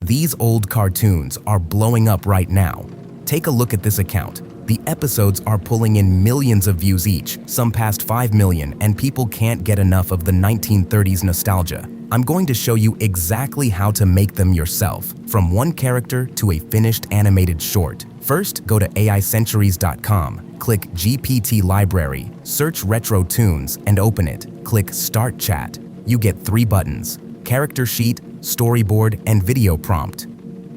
These old cartoons are blowing up right now. Take a look at this account. The episodes are pulling in millions of views each, some past 5 million, and people can't get enough of the 1930s nostalgia. I'm going to show you exactly how to make them yourself, from one character to a finished animated short. First, go to aicenturies.com, click GPT Library, search Retro Tunes, and open it. Click Start Chat. You get 3 buttons: Character Sheet, Storyboard, and Video Prompt.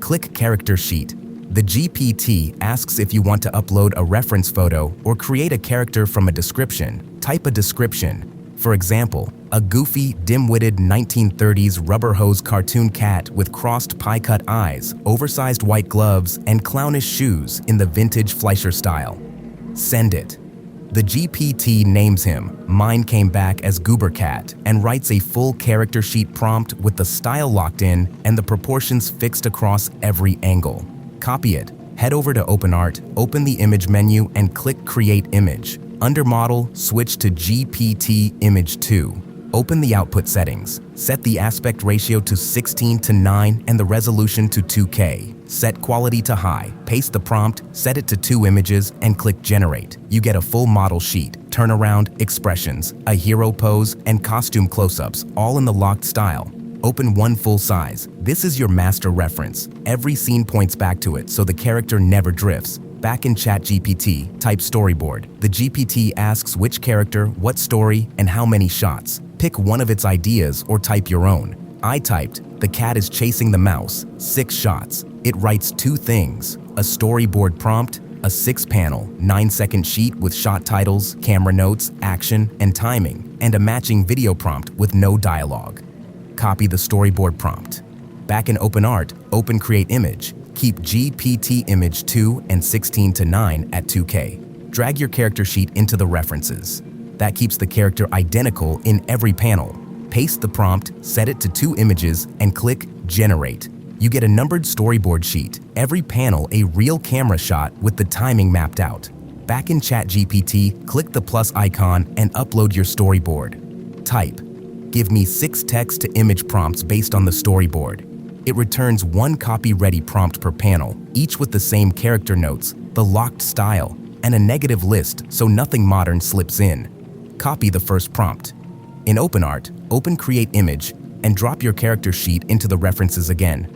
Click Character Sheet. The GPT asks if you want to upload a reference photo or create a character from a description. Type a description. For example, a goofy, dim-witted 1930s rubber hose cartoon cat with crossed pie-cut eyes, oversized white gloves, and clownish shoes in the vintage Fleischer style. Send it. The GPT names him. Mine came back as Goober Cat and writes a full character sheet prompt with the style locked in and the proportions fixed across every angle. Copy it. Head over to OpenArt, open the image menu, and click Create Image. Under Model, switch to GPT Image 2. Open the output settings. Set the aspect ratio to 16:9 and the resolution to 2K. Set quality to high. Paste the prompt, set it to 2 images, and click Generate. You get a full model sheet, turnaround, expressions, a hero pose, and costume close-ups, all in the locked style. Open one full size. This is your master reference. Every scene points back to it, so the character never drifts. Back in ChatGPT, type Storyboard. The GPT asks which character, what story, and how many shots. Pick one of its ideas or type your own. I typed, the cat is chasing the mouse, 6 shots. It writes 2 things: a storyboard prompt, a 6-panel, 9-second sheet with shot titles, camera notes, action, and timing, and a matching video prompt with no dialogue. Copy the storyboard prompt. Back in OpenArt, open Create Image. Keep GPT Image 2 and 16:9 at 2K. Drag your character sheet into the references. That keeps the character identical in every panel. Paste the prompt, set it to 2 images, and click Generate. You get a numbered storyboard sheet, every panel a real camera shot with the timing mapped out. Back in ChatGPT, click the plus icon and upload your storyboard. Type, give me 6 text-to-image prompts based on the storyboard. It returns 1 copy-ready prompt per panel, each with the same character notes, the locked style, and a negative list so nothing modern slips in. Copy the first prompt. In OpenArt, open Create Image and drop your character sheet into the references again.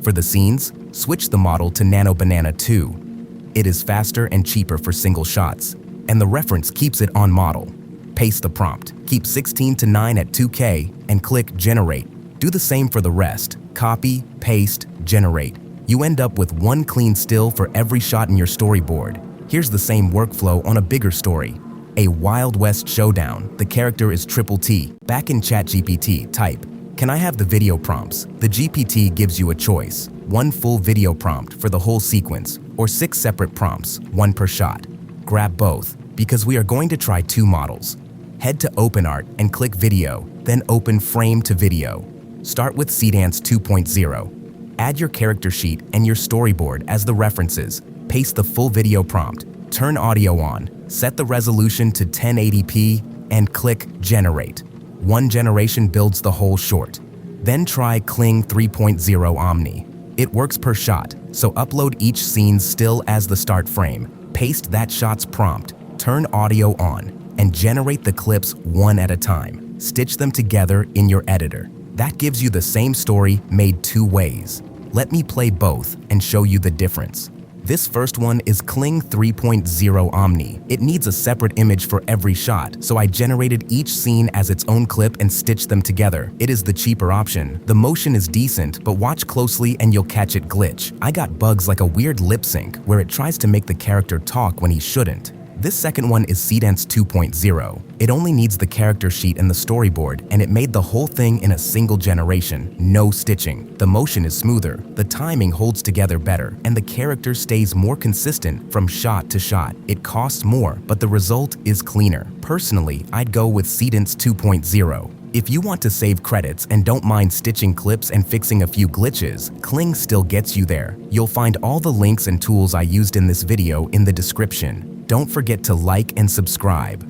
For the scenes, switch the model to Nano Banana 2. It is faster and cheaper for single shots, and the reference keeps it on model. Paste the prompt, keep 16:9 at 2K, and click Generate. Do the same for the rest. Copy, paste, generate. You end up with 1 clean still for every shot in your storyboard. Here's the same workflow on a bigger story. A Wild West showdown. The character is Triple T. Back in ChatGPT, type, can I have the video prompts? The GPT gives you a choice. 1 full video prompt for the whole sequence, or 6 separate prompts, 1 per shot. Grab both, because we are going to try 2 models. Head to OpenArt and click Video, then open Frame to Video. Start with Seedance 2.0. Add your character sheet and your storyboard as the references. Paste the full video prompt. Turn audio on. Set the resolution to 1080p and click Generate. 1 generation builds the whole short. Then try Kling 3.0 Omni. It works per shot, so upload each scene still as the start frame. Paste that shot's prompt. Turn audio on and generate the clips 1 at a time. Stitch them together in your editor. That gives you the same story made 2 ways. Let me play both and show you the difference. This first one is Kling 3.0 Omni. It needs a separate image for every shot, so I generated each scene as its own clip and stitched them together. It is the cheaper option. The motion is decent, but watch closely and you'll catch it glitch. I got bugs like a weird lip sync where it tries to make the character talk when he shouldn't. This second one is Seedance 2.0. It only needs the character sheet and the storyboard, and it made the whole thing in a single generation. No stitching. The motion is smoother, the timing holds together better, and the character stays more consistent from shot to shot. It costs more, but the result is cleaner. Personally, I'd go with Seedance 2.0. If you want to save credits and don't mind stitching clips and fixing a few glitches, Kling still gets you there. You'll find all the links and tools I used in this video in the description. Don't forget to like and subscribe.